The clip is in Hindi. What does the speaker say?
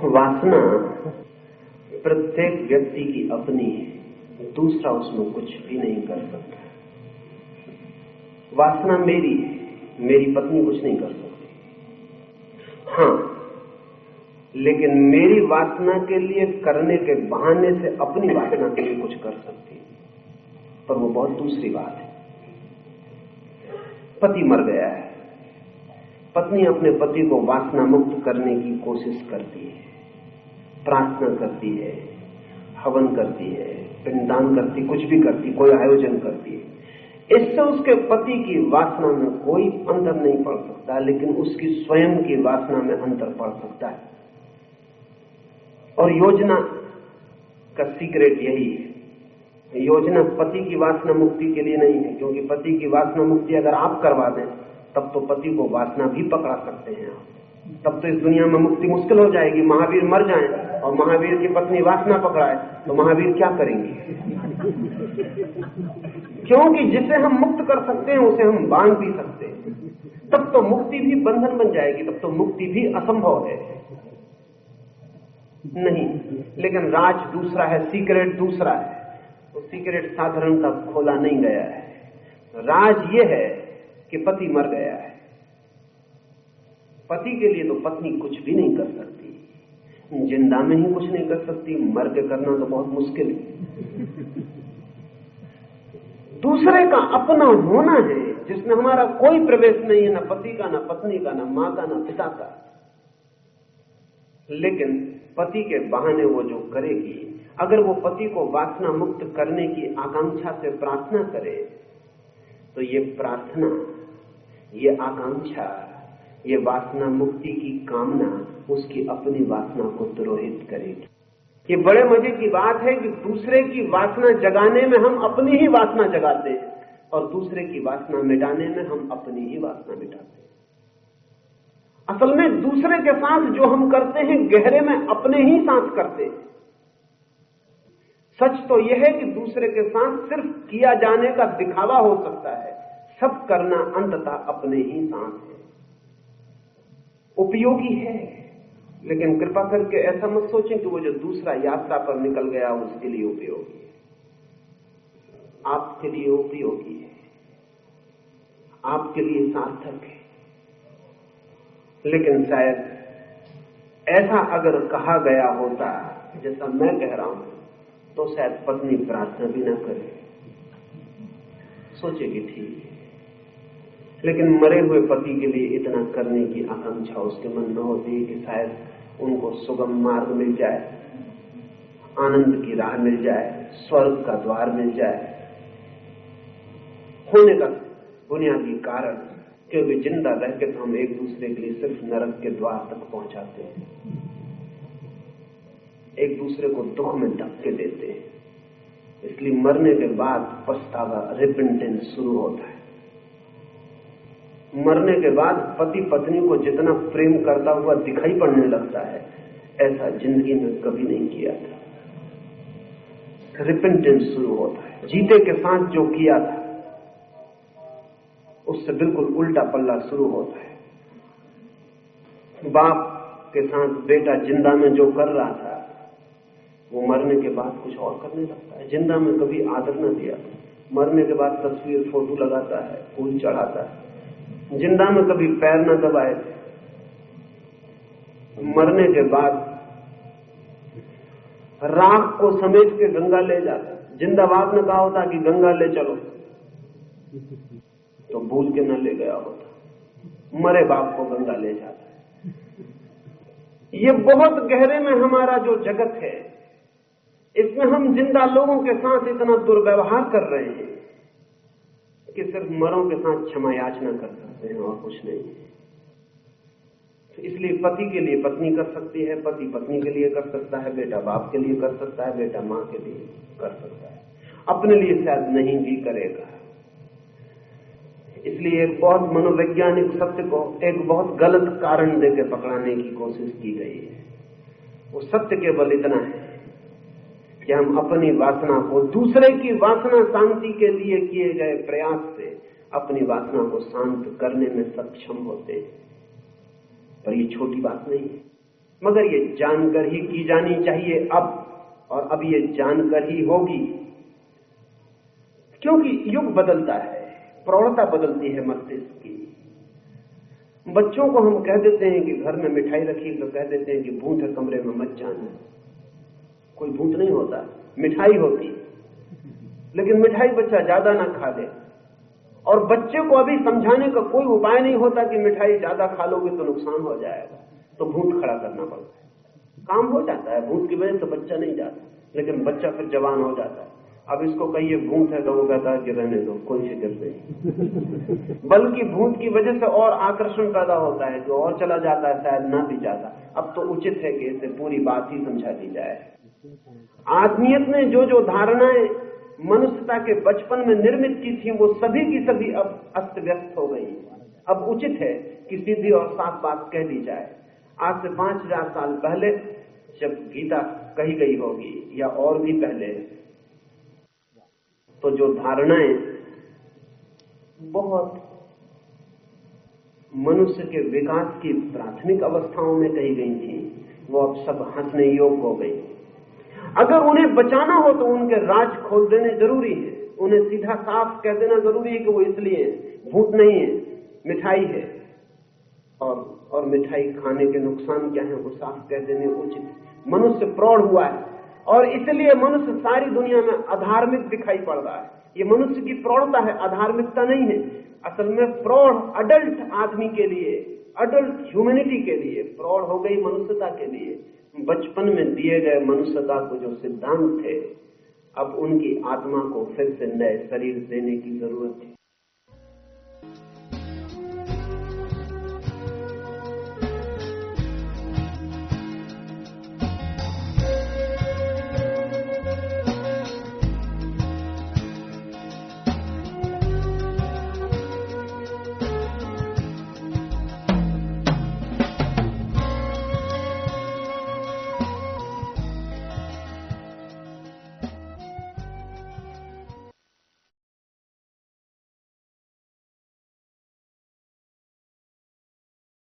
वासना प्रत्येक व्यक्ति की अपनी है, दूसरा उसमें कुछ भी नहीं कर सकता। वासना मेरी है, मेरी पत्नी कुछ नहीं कर सकती। हाँ, लेकिन मेरी वासना के लिए करने के बहाने से अपनी वासना के लिए कुछ कर सकती है, पर वो बहुत दूसरी बात है। पति मर गया है, पत्नी अपने पति को वासना मुक्त करने की कोशिश करती है, प्रार्थना करती है, हवन करती है, पिंडदान करती, कुछ भी करती, कोई आयोजन करती है। इससे उसके पति की वासना में कोई अंतर नहीं पड़ सकता, लेकिन उसकी स्वयं की वासना में अंतर पड़ सकता है। और योजना का सीक्रेट यही है। योजना पति की वासना मुक्ति के लिए नहीं है, क्योंकि पति की वासना मुक्ति अगर आप करवा दें तब तो पति को वासना भी पकड़ा सकते हैं आप। तब तो इस दुनिया में मुक्ति मुश्किल हो जाएगी। महावीर मर जाएं और महावीर की पत्नी वासना पकड़ाए तो महावीर क्या करेंगे? क्योंकि जिसे हम मुक्त कर सकते हैं उसे हम बांध भी सकते हैं। तब तो मुक्ति भी बंधन बन जाएगी, तब तो मुक्ति भी असंभव है। नहीं, लेकिन राज दूसरा है, सीक्रेट दूसरा है। वो सीक्रेट साधारणता खोला नहीं गया है। राज ये है कि पति मर गया है। पति के लिए तो पत्नी कुछ भी नहीं कर सकती, जिंदा में ही कुछ नहीं कर सकती, मर के करना तो बहुत मुश्किल है। दूसरे का अपना होना है जिसमें हमारा कोई प्रवेश नहीं है, ना पति का, ना पत्नी का, ना मां का, ना पिता का। लेकिन पति के बहाने वो जो करेगी, अगर वो पति को वासना मुक्त करने की आकांक्षा से प्रार्थना करे तो ये प्रार्थना, ये आकांक्षा, ये वासना मुक्ति की कामना उसकी अपनी वासना को द्रोहित करेगी। ये बड़े मजे की बात है कि दूसरे की वासना जगाने में हम अपनी ही वासना जगाते हैं और दूसरे की वासना मिटाने में हम अपनी ही वासना मिटाते हैं। असल में दूसरे के साथ जो हम करते हैं गहरे में अपने ही साथ करते हैं। सच तो यह है कि दूसरे के साथ सिर्फ किया जाने का दिखावा हो सकता है, सब करना अंततः अपने ही साथ है। उपयोगी है, लेकिन कृपा करके ऐसा मत सोचें कि वो जो दूसरा यात्रा पर निकल गया उसके लिए उपयोगी है। आपके लिए उपयोगी है, आपके लिए सार्थक है। लेकिन शायद ऐसा अगर कहा गया होता जैसा मैं कह रहा हूं तो शायद पत्नी प्रार्थना भी ना करे, सोचेगी ठीक है। लेकिन मरे हुए पति के लिए इतना करने की आकांक्षा उसके मन में होती है कि शायद उनको सुगम मार्ग मिल जाए, आनंद की राह मिल जाए, स्वर्ग का द्वार मिल जाए। होने का बुनियादी कारण, क्योंकि जिंदा रह के तो हम एक दूसरे के लिए सिर्फ नरक के द्वार तक पहुंचाते हैं, एक दूसरे को दुख में धक्के देते हैं। इसलिए मरने के बाद पछतावा, रिपेंटेंस शुरू होता है। मरने के बाद पति पत्नी को जितना प्रेम करता हुआ दिखाई पड़ने लगता है, ऐसा जिंदगी में कभी नहीं किया था। रिपेंटेंस शुरू होता है। जीते के साथ जो किया था उससे बिल्कुल उल्टा पल्ला शुरू होता है। बाप के साथ बेटा जिंदा में जो कर रहा था वो मरने के बाद कुछ और करने लगता है। जिंदा में कभी आदर न दिया, मरने के बाद तस्वीर फोटो लगाता है, फूल चढ़ाता है। जिंदा में कभी पैर न दबाए, मरने के बाद राख को समेट के गंगा ले जाता है। जिंदा बाप ने कहा होता कि गंगा ले चलो तो भूल के न ले गया होता, मरे बाप को गंगा ले जाता है। ये बहुत गहरे में हमारा जो जगत है, इसमें हम जिंदा लोगों के साथ इतना दुर्व्यवहार कर रहे हैं कि सिर्फ मरों के साथ क्षमा याचना कर सकते हैं और कुछ नहीं। इसलिए पति के लिए पत्नी कर सकती है, पति पत्नी के लिए कर सकता है, बेटा बाप के लिए कर सकता है, बेटा मां के लिए कर सकता है, अपने लिए शायद नहीं भी करेगा। इसलिए एक बहुत मनोवैज्ञानिक सत्य को एक बहुत गलत कारण देकर पकड़ाने की कोशिश की गई है। वो सत्य केवल इतना है कि हम अपनी वासना को, दूसरे की वासना शांति के लिए किए गए प्रयास से अपनी वासना को शांत करने में सक्षम होते हैं। पर ये छोटी बात नहीं है। मगर ये जानकर ही की जानी चाहिए अब, और अब ये जानकर ही होगी, क्योंकि युग बदलता है, प्रौढ़ता बदलती है मस्तिष्क की। बच्चों को हम कह देते हैं कि घर में मिठाई रखी, तो कह देते हैं कि भूत है कमरे में मत जाना। कोई भूत नहीं होता, मिठाई होती, लेकिन मिठाई बच्चा ज्यादा ना खा ले। और बच्चे को अभी समझाने का कोई उपाय नहीं होता कि मिठाई ज्यादा खा लोगे तो नुकसान हो जाएगा, तो भूत खड़ा करना पड़ता है। काम हो जाता है, भूत की वजह से बच्चा नहीं जाता, लेकिन बच्चा फिर जवान हो जाता है। अब इसको कहिए भूत है तो वो कहता है कि रहने दो, कोई फिक्र नहीं। बल्कि भूत की वजह से और आकर्षण पैदा होता है, जो और चला जाता है, शायद ना भी जाता। अब तो उचित है कि इसे पूरी बात ही समझा दी जाए। आत्मीयत ने जो जो धारणाएं मनुष्यता के बचपन में निर्मित की थी, वो सभी की सभी अब अस्त व्यस्त हो गई। अब उचित है कि सीधी और साफ बात कह दी जाए। आज से 5000 साल पहले जब गीता कही गई होगी, या और भी पहले, तो जो धारणाएं बहुत मनुष्य के विकास की प्राथमिक अवस्थाओं में कही गई थी, वो अब सब हंसने योग्य हो गई। अगर उन्हें बचाना हो तो उनके राज खोल देने जरूरी है, उन्हें सीधा साफ कह देना जरूरी है कि वो इसलिए भूत नहीं है, मिठाई है, और मिठाई खाने के नुकसान क्या है वो साफ कह देने उचित। मनुष्य प्रौढ़ हुआ है, और इसलिए मनुष्य सारी दुनिया में अधार्मिक दिखाई पड़ रहा है। ये मनुष्य की प्रौढ़ता है, अधार्मिकता नहीं है। असल में प्रौढ़ अडल्ट आदमी के लिए, अडल्ट ह्यूमैनिटी के लिए प्रौढ़ हो गई मनुष्यता के लिए। बचपन में दिए गए मनुष्यता को जो सिद्धांत थे, अब उनकी आत्मा को फिर से नए शरीर देने की जरूरत है।